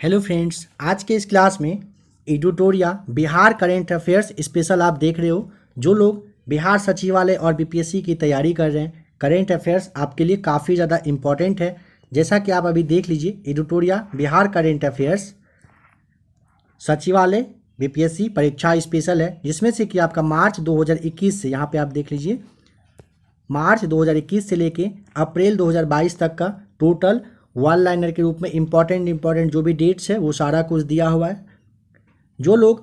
Hello friends, आज के इस क्लास में एडिटोरिया बिहार करेंट अफेयर्स स्पेशल आप देख रहे हो। जो लोग बिहार सचिवालय और बीपीएससी की तैयारी कर रहे हैं, करेंट अफेयर्स आपके लिए काफ़ी ज़्यादा इम्पॉर्टेंट है। जैसा कि आप अभी देख लीजिए, एडिटोरिया बिहार करेंट अफेयर्स सचिवालय बीपीएससी परीक्षा स्पेशल है, जिसमें से कि आपका मार्च 2021 से, यहाँ पे आप देख लीजिए, मार्च 2021 से लेके अप्रैल 2022 तक का टोटल वन लाइनर के रूप में इम्पॉर्टेंट जो भी डेट्स है वो सारा कुछ दिया हुआ है। जो लोग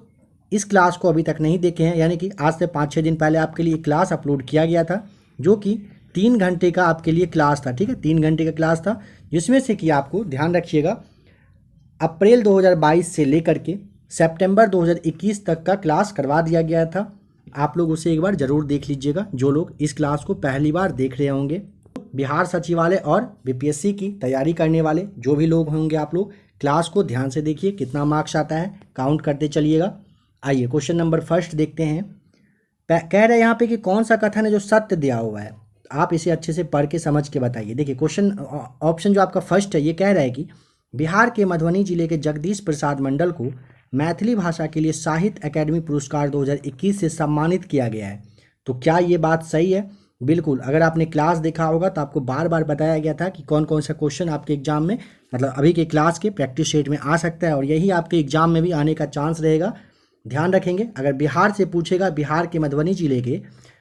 इस क्लास को अभी तक नहीं देखे हैं, यानी कि आज से 5-6 दिन पहले आपके लिए क्लास अपलोड किया गया था, जो कि 3 घंटे का आपके लिए क्लास था। ठीक है, 3 घंटे का क्लास था, जिसमें से कि आपको ध्यान रखिएगा अप्रैल 2022 से लेकर के सितंबर 2021 तक का क्लास करवा दिया गया था। आप लोग उसे एक बार ज़रूर देख लीजिएगा, जो लोग इस क्लास को पहली बार देख रहे होंगे। बिहार सचिवालय और बीपीएससी की तैयारी करने वाले जो भी लोग होंगे, आप लोग क्लास को ध्यान से देखिए, कितना मार्क्स आता है काउंट करते चलिएगा। आइए क्वेश्चन नंबर फर्स्ट देखते हैं। कह रहे हैं यहाँ पे कि कौन सा कथन है जो सत्य दिया हुआ है। आप इसे अच्छे से पढ़ के समझ के बताइए। देखिए क्वेश्चन ऑप्शन जो आपका फर्स्ट है, ये कह रहा है कि बिहार के मधुबनी जिले के जगदीश प्रसाद मंडल को मैथिली भाषा के लिए साहित्य अकादमी पुरस्कार 2021 से सम्मानित किया गया है। तो क्या ये बात सही है? बिल्कुल। अगर आपने क्लास देखा होगा तो आपको बार बार बताया गया था कि कौन कौन सा क्वेश्चन आपके एग्जाम में, मतलब अभी के क्लास के प्रैक्टिस सेट में आ सकता है, और यही आपके एग्जाम में भी आने का चांस रहेगा। ध्यान रखेंगे, अगर बिहार से पूछेगा, बिहार के मधुबनी जिले के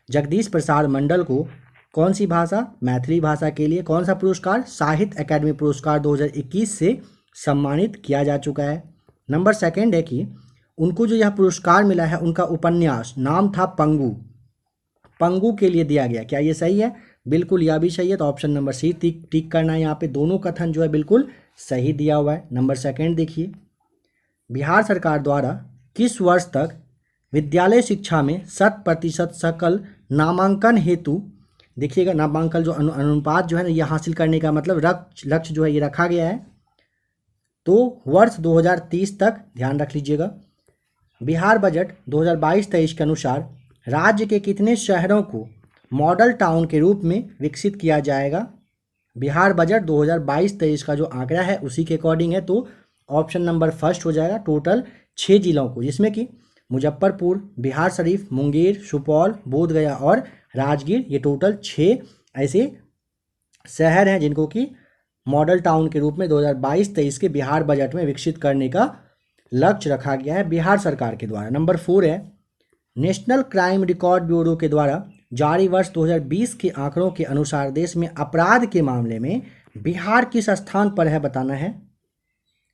जगदीश प्रसाद मंडल को कौन सी भाषा, मैथिली भाषा के लिए कौन सा पुरस्कार, साहित्य अकादमी पुरस्कार 2021 से सम्मानित किया जा चुका है। नंबर सेकंड है कि उनको जो यह पुरस्कार मिला है, उनका उपन्यास नाम था पंगु, पंगु के लिए दिया गया। क्या ये सही है? बिल्कुल, यह भी सही है। तो ऑप्शन नंबर सी टिक करना है। यहाँ पे दोनों कथन जो है बिल्कुल सही दिया हुआ है। नंबर सेकंड देखिए, बिहार सरकार द्वारा किस वर्ष तक विद्यालय शिक्षा में 100% सकल नामांकन हेतु, देखिएगा नामांकन जो अनुपात जो है ना, ये हासिल करने का मतलब लक्ष्य जो है ये रखा गया है। तो वर्ष 2030 तक ध्यान रख लीजिएगा। बिहार बजट 2022-23 के अनुसार राज्य के कितने शहरों को मॉडल टाउन के रूप में विकसित किया जाएगा? बिहार बजट 2022-23 का जो आंकड़ा है उसी के अकॉर्डिंग है। तो ऑप्शन नंबर फर्स्ट हो जाएगा, टोटल 6 जिलों को, जिसमें कि मुजफ्फरपुर, बिहार शरीफ, मुंगेर, सुपौल, बोधगया और राजगीर, ये टोटल 6 ऐसे शहर हैं जिनको कि मॉडल टाउन के रूप में 2022-23 के बिहार बजट में विकसित करने का लक्ष्य रखा गया है बिहार सरकार के द्वारा। नंबर 4 है, नेशनल क्राइम रिकॉर्ड ब्यूरो के द्वारा जारी वर्ष 2020 के आंकड़ों के अनुसार देश में अपराध के मामले में बिहार किस स्थान पर है, बताना है।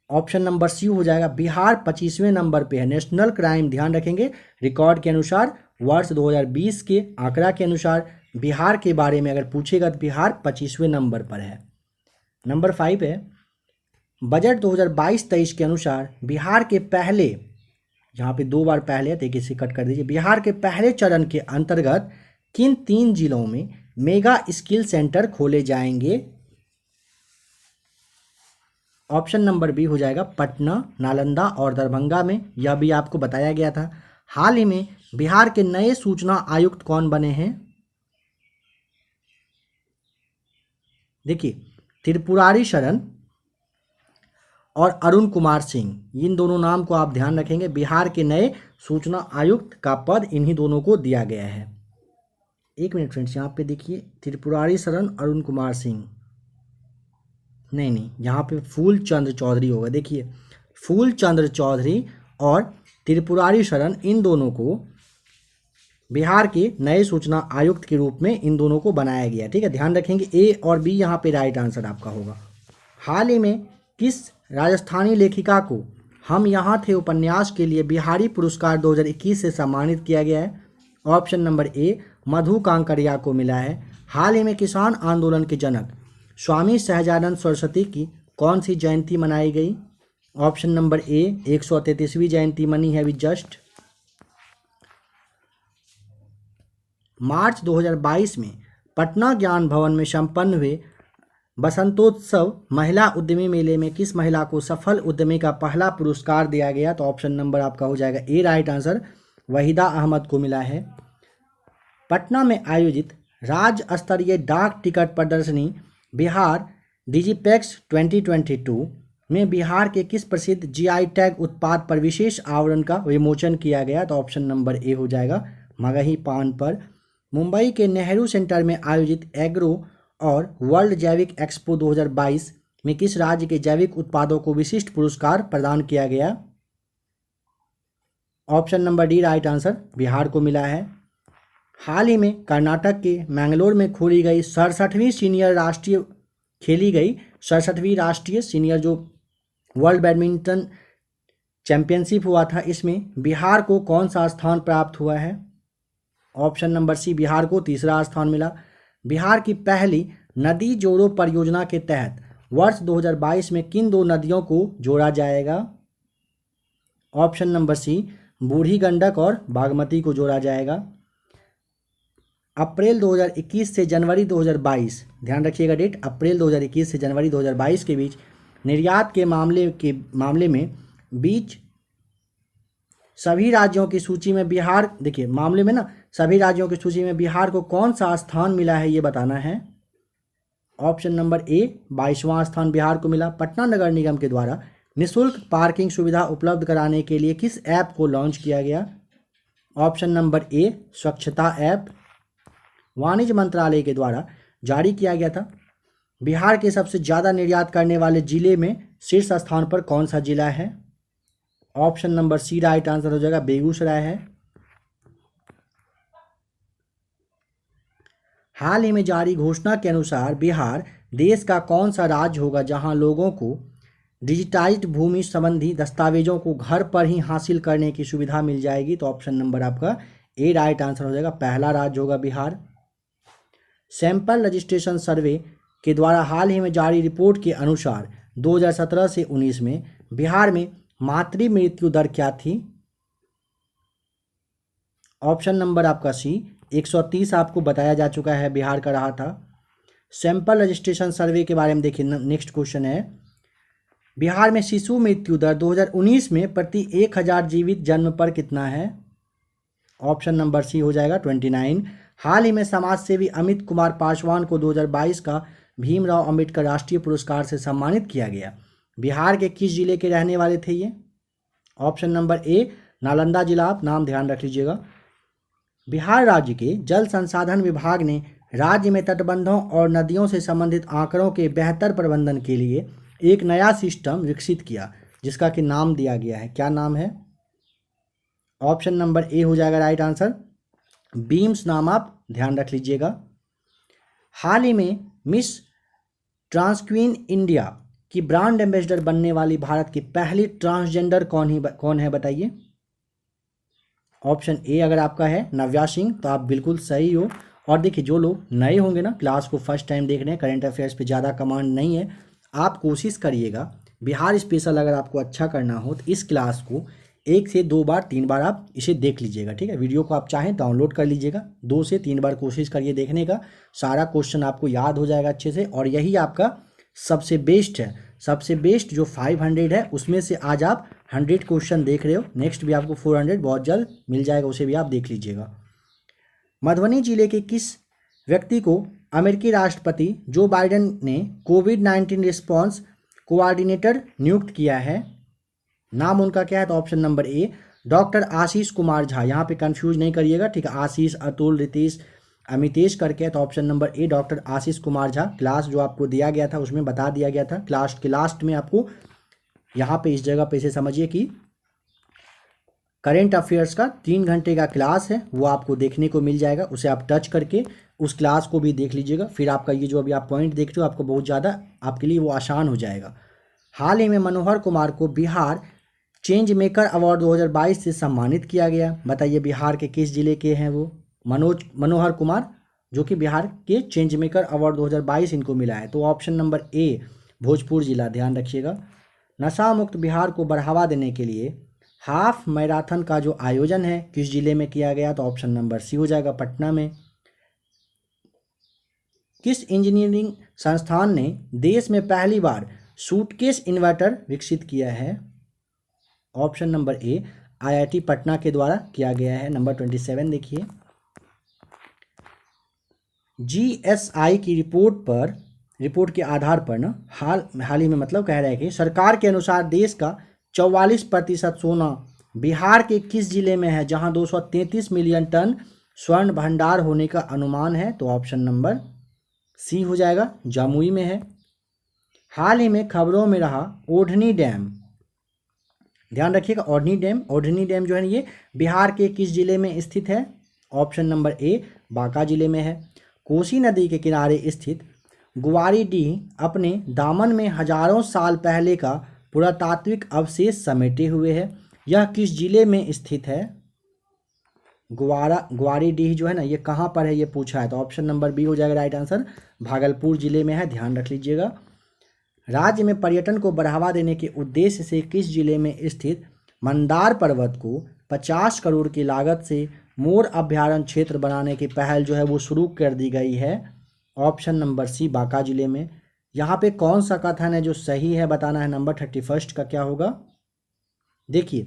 ऑप्शन नंबर सी हो जाएगा, बिहार 25वें नंबर पे है। नेशनल क्राइम, ध्यान रखेंगे, रिकॉर्ड के अनुसार वर्ष 2020 के आंकड़ा के अनुसार बिहार के बारे में अगर पूछेगा तो बिहार 25वें नंबर पर है। नंबर 5 है, बजट 2022-23 के अनुसार बिहार के पहले, यहाँ पे 2 बार पहले है तो एक इसे कट कर दीजिए, बिहार के पहले चरण के अंतर्गत किन 3 जिलों में मेगा स्किल सेंटर खोले जाएंगे? ऑप्शन नंबर बी हो जाएगा, पटना, नालंदा और दरभंगा में। यह भी आपको बताया गया था। हाल ही में बिहार के नए सूचना आयुक्त कौन बने हैं? देखिए, त्रिपुरारी शरण और अरुण कुमार सिंह, इन दोनों नाम को आप ध्यान रखेंगे। बिहार के नए सूचना आयुक्त का पद इन्हीं दोनों को दिया गया है। एक मिनट फ्रेंड्स, यहाँ पे देखिए, त्रिपुरारी शरण, अरुण कुमार सिंह, नहीं, यहाँ पे फूल चंद्र चौधरी होगा। देखिए, फूल चंद्र चौधरी और त्रिपुरारी शरण, इन दोनों को बिहार के नए सूचना आयुक्त के रूप में इन दोनों को बनाया गया। ठीक है, ध्यान रखेंगे, ए और बी यहाँ पे राइट आंसर आपका होगा। हाल ही में किस राजस्थानी लेखिका को हम यहाँ थे उपन्यास के लिए बिहारी पुरस्कार 2021 से सम्मानित किया गया है? ऑप्शन नंबर ए, मधु कांकरिया को मिला है। हाल ही में किसान आंदोलन के जनक स्वामी सहजानंद सरस्वती की कौन सी जयंती मनाई गई? ऑप्शन नंबर ए, 133वीं जयंती मनी है अभी जस्ट। मार्च 2022 में पटना ज्ञान भवन में संपन्न हुए बसंतोत्सव महिला उद्यमी मेले में किस महिला को सफल उद्यमी का पहला पुरस्कार दिया गया? तो ऑप्शन नंबर आपका हो जाएगा ए राइट आंसर, वहीदा अहमद को मिला है। पटना में आयोजित राज्य स्तरीय डाक टिकट प्रदर्शनी बिहार डिजिपेक्स 2022 में बिहार के किस प्रसिद्ध जीआई टैग उत्पाद पर विशेष आवरण का विमोचन किया गया? तो ऑप्शन नंबर ए हो जाएगा मगही पान पर। मुंबई के नेहरू सेंटर में आयोजित एग्रो और वर्ल्ड जैविक एक्सपो 2022 में किस राज्य के जैविक उत्पादों को विशिष्ट पुरस्कार प्रदान किया गया? Option number D right answer, Bihar को मिला है। हाल ही में कर्नाटक के मैंगलोर में खोली गई 67वीं राष्ट्रीय सीनियर जो वर्ल्ड बैडमिंटन चैंपियनशिप हुआ था, इसमें बिहार को कौन सा स्थान प्राप्त हुआ है? ऑप्शन नंबर सी, बिहार को तीसरा स्थान मिला। बिहार की पहली नदी जोड़ो परियोजना के तहत वर्ष 2022 में किन दो नदियों को जोड़ा जाएगा? ऑप्शन नंबर सी, बूढ़ी गंडक और बागमती को जोड़ा जाएगा। अप्रैल 2021 से जनवरी 2022, ध्यान रखिएगा डेट, अप्रैल 2021 से जनवरी 2022 के बीच निर्यात के मामले में बीच सभी राज्यों की सूची में बिहार, देखिए मामले में ना सभी राज्यों की सूची में बिहार को कौन सा स्थान मिला है ये बताना है। ऑप्शन नंबर ए, 22वां स्थान बिहार को मिला। पटना नगर निगम के द्वारा निःशुल्क पार्किंग सुविधा उपलब्ध कराने के लिए किस ऐप को लॉन्च किया गया? ऑप्शन नंबर ए, स्वच्छता ऐप। वाणिज्य मंत्रालय के द्वारा जारी किया गया था। बिहार के सबसे ज़्यादा निर्यात करने वाले जिले में शीर्ष स्थान पर कौन सा जिला है? Option number C right answer हो जाएगा, बेगूसराय है। हाल ही में जारी घोषणा के अनुसार बिहार देश का कौन सा राज्य होगा जहां लोगों को डिजिटाइज्ड भूमि संबंधी दस्तावेजों को घर पर ही हासिल करने की सुविधा मिल जाएगी? तो ऑप्शन नंबर आपका ए राइट आंसर हो जाएगा, पहला राज्य होगा बिहार। सैंपल रजिस्ट्रेशन सर्वे के द्वारा हाल ही में जारी रिपोर्ट के अनुसार 2017 से 19 में बिहार में मातृ मृत्यु दर क्या थी? ऑप्शन नंबर आपका सी, 130 आपको बताया जा चुका है बिहार का रहा था। सैंपल रजिस्ट्रेशन सर्वे के बारे में देखिए, नेक्स्ट क्वेश्चन है, बिहार में शिशु मृत्यु दर 2019 में प्रति 1000 जीवित जन्म पर कितना है? ऑप्शन नंबर सी हो जाएगा 29। हाल ही में समाज सेवी अमित कुमार पासवान को 2022 का भीमराव अंबेडकर राष्ट्रीय पुरस्कार से सम्मानित किया गया। बिहार के किस जिले के रहने वाले थे ये? ऑप्शन नंबर ए, नालंदा जिला, आप नाम ध्यान रख लीजिएगा। बिहार राज्य के जल संसाधन विभाग ने राज्य में तटबंधों और नदियों से संबंधित आंकड़ों के बेहतर प्रबंधन के लिए एक नया सिस्टम विकसित किया जिसका कि नाम दिया गया है, क्या नाम है? ऑप्शन नंबर ए हो जाएगा राइट आंसर, बीम्स नाम आप ध्यान रख लीजिएगा। हाल ही में मिस ट्रांसक्वीन इंडिया की ब्रांड एम्बेसडर बनने वाली भारत की पहली ट्रांसजेंडर कौन है बताइए? ऑप्शन ए अगर आपका है नव्या सिंह, तो आप बिल्कुल सही हो। और देखिए जो लोग नए होंगे ना, क्लास को फर्स्ट टाइम देख रहे हैं, करंट अफेयर्स पे ज़्यादा कमांड नहीं है, आप कोशिश करिएगा बिहार स्पेशल अगर आपको अच्छा करना हो तो इस क्लास को 1 से 2 बार 3 बार आप इसे देख लीजिएगा, ठीक है। वीडियो को आप चाहें डाउनलोड कर लीजिएगा, 2 से 3 बार कोशिश करिए देखने का, सारा क्वेश्चन आपको याद हो जाएगा अच्छे से। और यही आपका सबसे बेस्ट है, सबसे बेस्ट जो 500 है उसमें से आज आप 100 क्वेश्चन देख रहे हो, नेक्स्ट भी आपको 400 बहुत जल्द मिल जाएगा, उसे भी आप देख लीजिएगा। मधुबनी जिले के किस व्यक्ति को अमेरिकी राष्ट्रपति जो बाइडेन ने कोविड-19 रिस्पॉन्स कोऑर्डिनेटर नियुक्त किया है? नाम उनका क्या है? तो ऑप्शन नंबर ए, डॉक्टर आशीष कुमार झा, यहाँ पे कंफ्यूज नहीं करिएगा, ठीक है। आशीष, अतुल, रितेश, अमितेश करके, तो ऑप्शन नंबर ए डॉक्टर आशीष कुमार झा। क्लास जो आपको दिया गया था उसमें बता दिया गया था, क्लास के लास्ट में आपको यहाँ पे इस जगह पे से समझिए कि करेंट अफेयर्स का 3 घंटे का क्लास है, वो आपको देखने को मिल जाएगा, उसे आप टच करके उस क्लास को भी देख लीजिएगा, फिर आपका ये जो अभी आप पॉइंट देख रहे हो आपको बहुत ज़्यादा आपके लिए वो आसान हो जाएगा। हाल ही में मनोहर कुमार को बिहार चेंज मेकर अवार्ड 2022 से सम्मानित किया गया, बताइए बिहार के किस जिले के हैं वो? मनोहर कुमार, जो कि बिहार के चेंज मेकर अवार्ड 2022 इनको मिला है। तो ऑप्शन नंबर ए भोजपुर जिला, ध्यान रखिएगा। नशा मुक्त बिहार को बढ़ावा देने के लिए हाफ मैराथन का जो आयोजन है किस जिले में किया गया? तो ऑप्शन नंबर सी हो जाएगा पटना में। किस इंजीनियरिंग संस्थान ने देश में पहली बार सूटकेस इन्वर्टर विकसित किया है? ऑप्शन नंबर ए आईआईटी पटना के द्वारा किया गया है। नंबर 27 देखिए, जीएसआई की रिपोर्ट पर रिपोर्ट के आधार पर ना हाल ही में मतलब कह रहे हैं कि सरकार के अनुसार देश का 44% सोना बिहार के किस जिले में है जहां 233 मिलियन टन स्वर्ण भंडार होने का अनुमान है? तो ऑप्शन नंबर सी हो जाएगा, जमुई में है। हाल ही में खबरों में रहा ओढ़नी डैम, ध्यान रखिएगा, ओढ़नी डैम जो है ये बिहार के किस जिले में स्थित है? ऑप्शन नंबर ए बांका जिले में है। कोसी नदी के किनारे स्थित गुवारीडीह अपने दामन में हजारों साल पहले का पुरातात्विक अवशेष समेटे हुए है, यह किस जिले में स्थित है? गुवारीडीह जो है ना ये कहाँ पर है ये पूछा है, तो ऑप्शन नंबर बी हो जाएगा राइट आंसर, भागलपुर जिले में है, ध्यान रख लीजिएगा। राज्य में पर्यटन को बढ़ावा देने के उद्देश्य से किस जिले में स्थित मंदार पर्वत को 50 करोड़ की लागत से मोर अभ्यारण्य क्षेत्र बनाने की पहल जो है वो शुरू कर दी गई है? ऑप्शन नंबर सी बांका जिले में। यहाँ पे कौन सा कथन है जो सही है बताना है, नंबर 31 का क्या होगा? देखिए,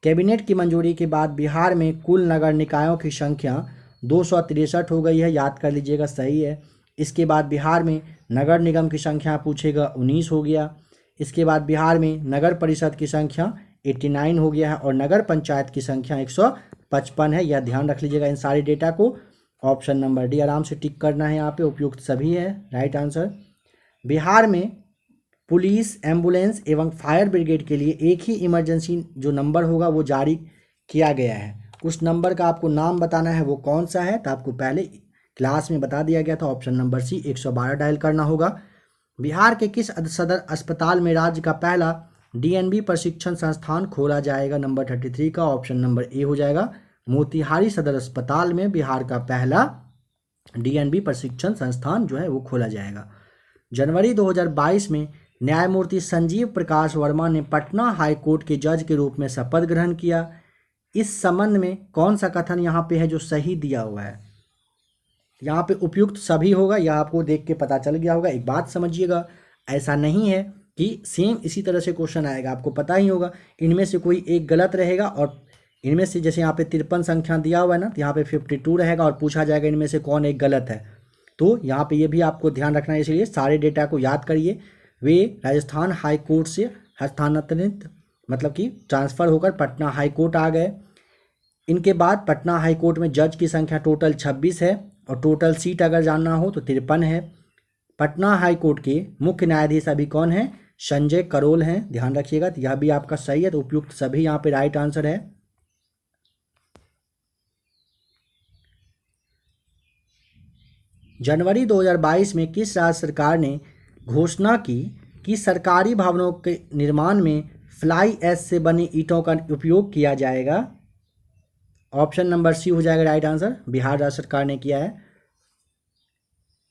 कैबिनेट की मंजूरी के बाद बिहार में कुल नगर निकायों की संख्या 263 हो गई है, याद कर लीजिएगा, सही है। इसके बाद बिहार में नगर निगम की संख्या पूछेगा 19 हो गया। इसके बाद बिहार में नगर परिषद की संख्या 89 हो गया है और नगर पंचायत की संख्या 155 है, यह ध्यान रख लीजिएगा इन सारे डेटा को। ऑप्शन नंबर डी आराम से टिक करना है, यहाँ पे उपयुक्त सभी है राइट आंसर। बिहार में पुलिस, एम्बुलेंस एवं फायर ब्रिगेड के लिए एक ही इमरजेंसी जो नंबर होगा वो जारी किया गया है, उस नंबर का आपको नाम बताना है, वो कौन सा है? तो आपको पहले क्लास में बता दिया गया था, ऑप्शन नंबर सी 112 डायल करना होगा। बिहार के किस सदर अस्पताल में राज्य का पहला डीएनबी प्रशिक्षण संस्थान खोला जाएगा? नंबर 33 का ऑप्शन नंबर ए हो जाएगा, मोतिहारी सदर अस्पताल में बिहार का पहला डीएनबी प्रशिक्षण संस्थान जो है वो खोला जाएगा। जनवरी 2022 में न्यायमूर्ति संजीव प्रकाश वर्मा ने पटना हाई कोर्ट के जज के रूप में शपथ ग्रहण किया। इस संबंध में कौन सा कथन यहाँ पे है जो सही दिया हुआ है? यहाँ पे उपयुक्त सभी होगा, यह आपको देख के पता चल गया होगा। एक बात समझिएगा, ऐसा नहीं है कि सेम इसी तरह से क्वेश्चन आएगा, आपको पता ही होगा इनमें से कोई एक गलत रहेगा और इनमें से जैसे यहाँ पे 53 संख्या दिया हुआ है ना, तो यहाँ पे 52 रहेगा और पूछा जाएगा इनमें से कौन एक गलत है। तो यहाँ पे ये भी आपको ध्यान रखना है, इसलिए सारे डेटा को याद करिए। वे राजस्थान हाई कोर्ट से हस्तांतरित मतलब कि ट्रांसफ़र होकर पटना हाई कोर्ट आ गए। इनके बाद पटना हाई कोर्ट में जज की संख्या टोटल 26 है और टोटल सीट अगर जानना हो तो 53 है। पटना हाई कोर्ट के मुख्य न्यायाधीश अभी कौन है? संजय करोल हैं, ध्यान रखिएगा, तो यह भी आपका सही है, तो उपयुक्त सभी यहाँ पे राइट आंसर है। जनवरी 2022 में किस राज्य सरकार ने घोषणा की कि सरकारी भवनों के निर्माण में फ्लाई ऐश से बनी ईंटों का उपयोग किया जाएगा? ऑप्शन नंबर सी हो जाएगा राइट आंसर, बिहार राज्य सरकार ने किया है।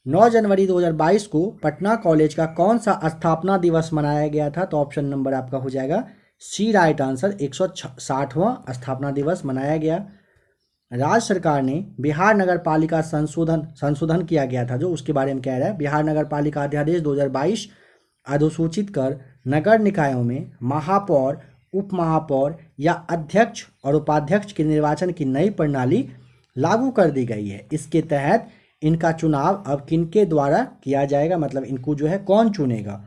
9 जनवरी 2022 को पटना कॉलेज का कौन सा स्थापना दिवस मनाया गया था? तो ऑप्शन नंबर आपका हो जाएगा सी राइट आंसर, 160वां स्थापना दिवस मनाया गया। राज्य सरकार ने बिहार नगर पालिका संशोधन किया गया था, जो उसके बारे में कह रहा है। बिहार नगर पालिका अध्यादेश 2022 अधिसूचित कर नगर निकायों में महापौर, उप महापौर या अध्यक्ष और उपाध्यक्ष के निर्वाचन की नई प्रणाली लागू कर दी गई है। इसके तहत इनका चुनाव अब किनके द्वारा किया जाएगा, मतलब इनको जो है कौन चुनेगा?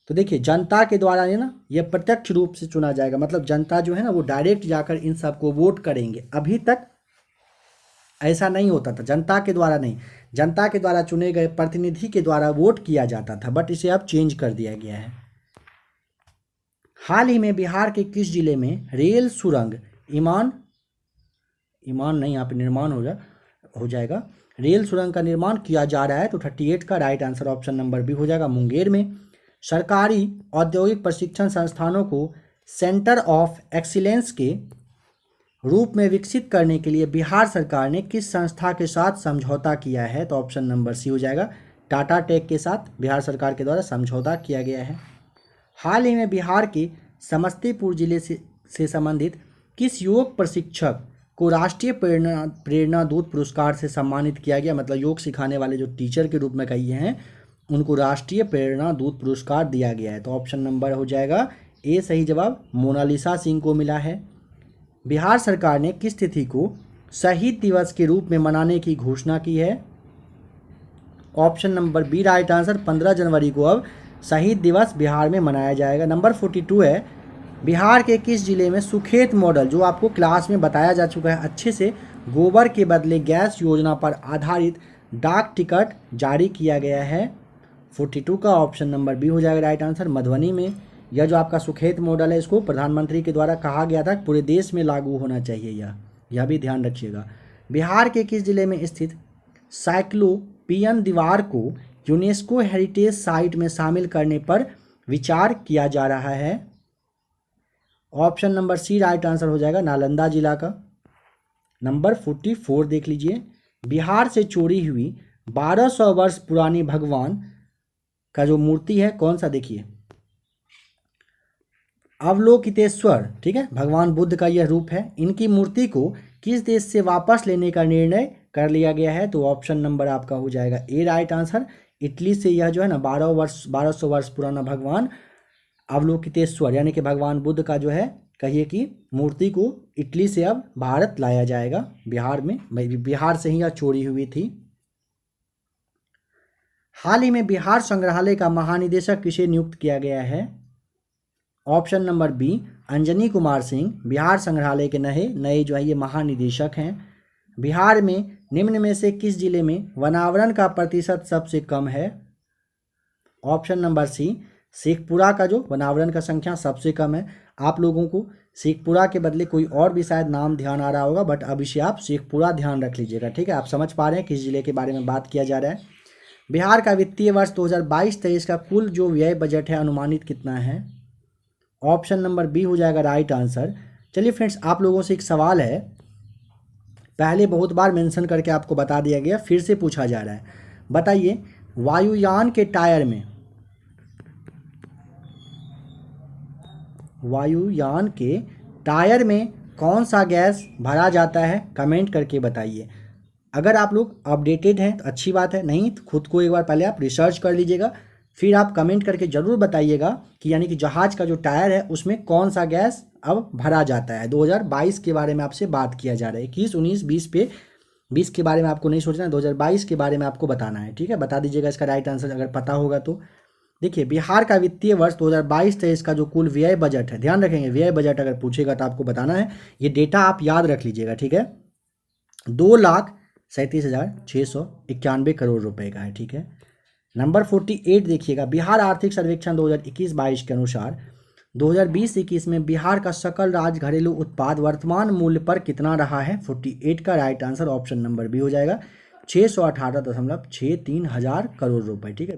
तो देखिए, जनता के द्वारा है ना, ये प्रत्यक्ष रूप से चुना जाएगा, मतलब जनता जो है ना वो डायरेक्ट जाकर इन सबको वोट करेंगे। अभी तक ऐसा नहीं होता था, जनता के द्वारा नहीं, जनता के द्वारा चुने गए प्रतिनिधि के द्वारा वोट किया जाता था, बट इसे अब चेंज कर दिया गया है। हाल ही में बिहार के किस जिले में रेल सुरंग निर्माण हो जाएगा, रेल सुरंग का निर्माण किया जा रहा है? तो 38 का right answer option number B हो जाएगा, मुंगेर में। सरकारी औद्योगिक प्रशिक्षण संस्थानों को सेंटर ऑफ एक्सीलेंस के रूप में विकसित करने के लिए बिहार सरकार ने किस संस्था के साथ समझौता किया है? तो ऑप्शन नंबर सी हो जाएगा, टाटा टेक के साथ बिहार सरकार के द्वारा समझौता किया गया है। हाल ही में बिहार के समस्तीपुर जिले से संबंधित किस योग प्रशिक्षक को राष्ट्रीय प्रेरणा दूत पुरस्कार से सम्मानित किया गया? मतलब योग सिखाने वाले जो टीचर के रूप में कहिए हैं उनको राष्ट्रीय प्रेरणा दूत पुरस्कार दिया गया है। तो ऑप्शन नंबर हो जाएगा ए सही जवाब, मोनालिसा सिंह को मिला है। बिहार सरकार ने किस तिथि को शहीद दिवस के रूप में मनाने की घोषणा की है? Option number B right answer. 15 जनवरी को अब शहीद दिवस बिहार में मनाया जाएगा। नंबर 42 है, बिहार के किस जिले में सुखेत मॉडल, जो आपको क्लास में बताया जा चुका है अच्छे से, गोबर के बदले गैस योजना पर आधारित डाक टिकट जारी किया गया है। 42 का ऑप्शन नंबर बी हो जाएगा राइट आंसर। मधुबनी में यह जो आपका सुखेत मॉडल है, इसको प्रधानमंत्री के द्वारा कहा गया था पूरे देश में लागू होना चाहिए, यह भी ध्यान रखिएगा। बिहार के किस जिले में स्थित साइक्लोपियन दीवार को यूनेस्को हेरिटेज साइट में शामिल करने पर विचार किया जा रहा है? Option number C right answer हो जाएगा, नालंदा जिला का। नंबर 44 देख लीजिए, बिहार से चोरी हुई 1200 वर्ष पुरानी भगवान का जो मूर्ति है कौन सा, देखिए अवलोकितेश्वर, ठीक है, भगवान बुद्ध का यह रूप है। इनकी मूर्ति को किस देश से वापस लेने का निर्णय कर लिया गया है? तो ऑप्शन नंबर आपका हो जाएगा ए राइट आंसर। इटली से यह जो है ना 1200 वर्ष पुराना भगवान अवलोकितेश्वर यानी कि भगवान बुद्ध का जो है कहिए कि मूर्ति को इटली से अब भारत लाया जाएगा। बिहार में, बिहार से ही यह चोरी हुई थी। हाल ही में बिहार संग्रहालय का महानिदेशक किसे नियुक्त किया गया है? Option number B Anjani Kumar Singh Bihar संग्रहालय के नए जो है ये महानिदेशक हैं। बिहार में निम्न में से किस जिले में वनावरण का प्रतिशत सबसे कम है? ऑप्शन नंबर सी शेखपुरा का जो वनावरण का संख्या सबसे कम है। आप लोगों को शेखपुरा के बदले कोई और भी शायद नाम ध्यान आ रहा होगा, बट अब इसे आप शेखपुरा ध्यान रख लीजिएगा, ठीक है। आप समझ पा रहे हैं किस जिले के बारे में बात किया जा रहा है। बिहार का वित्तीय वर्ष 2022-23 का कुल जो व्यय बजट है अनुमानित कितना है? ऑप्शन नंबर बी हो जाएगा राइट आंसर। चलिए फ्रेंड्स, आप लोगों से एक सवाल है, पहले बहुत बार मेंशन करके आपको बता दिया गया, फिर से पूछा जा रहा है। बताइए वायुयान के टायर में कौन सा गैस भरा जाता है? कमेंट करके बताइए। अगर आप लोग अपडेटेड हैं तो अच्छी बात है, नहीं तो खुद को एक बार पहले आप रिसर्च कर लीजिएगा, फिर आप कमेंट करके ज़रूर बताइएगा कि यानी कि जहाज़ का जो टायर है उसमें कौन सा गैस अब भरा जाता है। 2022 के बारे में आपसे बात किया जा रहा है, 21, 19, 20 के बारे में आपको नहीं सोचना है, 2022 के बारे में आपको बताना है, ठीक है। बता दीजिएगा इसका राइट आंसर अगर पता होगा तो। देखिए बिहार का वित्तीय वर्ष 2022-23 का जो कुल व्यय बजट है, ध्यान रखेंगे व्यय बजट अगर पूछेगा तो आपको बताना है, ये डेटा आप याद रख लीजिएगा, ठीक है। 2,37,691 करोड़ रुपए का है, ठीक है। नंबर 48 देखिएगा, बिहार आर्थिक सर्वेक्षण 2021-22 के अनुसार 2020-21 में बिहार का सकल राज्य घरेलू उत्पाद वर्तमान मूल्य पर कितना रहा है? 48 का right answer option number B हो जाएगा, 618.63 हजार करोड़ रुपए, ठीक है।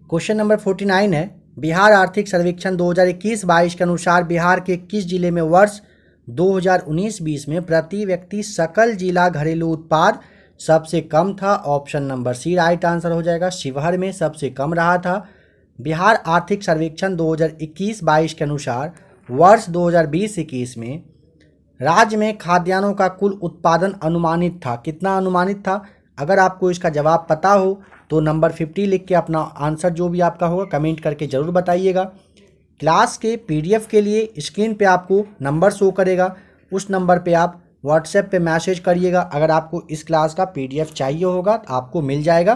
क्वेश्चन नंबर 49 है, बिहार आर्थिक सर्वेक्षण 2021-22 के अनुसार बिहार के किस जिले में वर्ष 2019-20 में प्रति व्यक्ति सकल जिला घरेलू उत्पाद सबसे कम था? Option number C right answer हो जाएगा, शिवहर में सबसे कम रहा था। बिहार आर्थिक सर्वेक्षण 2021-22 के अनुसार वर्ष 2020-21 में राज्य में खाद्यान्नों का कुल उत्पादन अनुमानित था, कितना अनुमानित था? अगर आपको इसका जवाब पता हो तो नंबर 50 लिख के अपना आंसर जो भी आपका होगा कमेंट करके ज़रूर बताइएगा। क्लास के PDF के लिए स्क्रीन पे आपको नंबर शो करेगा, उस नंबर पे आप व्हाट्सएप पे मैसेज करिएगा। अगर आपको इस क्लास का PDF चाहिए होगा तो आपको मिल जाएगा।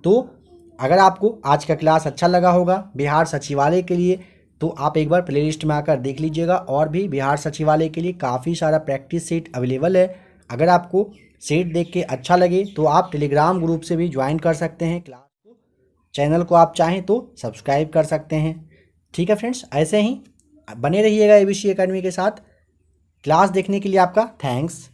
तो अगर आपको आज का क्लास अच्छा लगा होगा बिहार सचिवालय के लिए, तो आप एक बार प्लेलिस्ट में आकर देख लीजिएगा, और भी बिहार सचिवालय के लिए काफ़ी सारा प्रैक्टिस सेट अवेलेबल है। अगर आपको सेट देख के अच्छा लगे तो आप टेलीग्राम ग्रुप से भी ज्वाइन कर सकते हैं क्लास को, चैनल को आप चाहें तो सब्सक्राइब कर सकते हैं, ठीक है फ्रेंड्स। ऐसे ही बने रहिएगा ABC एकेडमी के साथ। क्लास देखने के लिए आपका थैंक्स।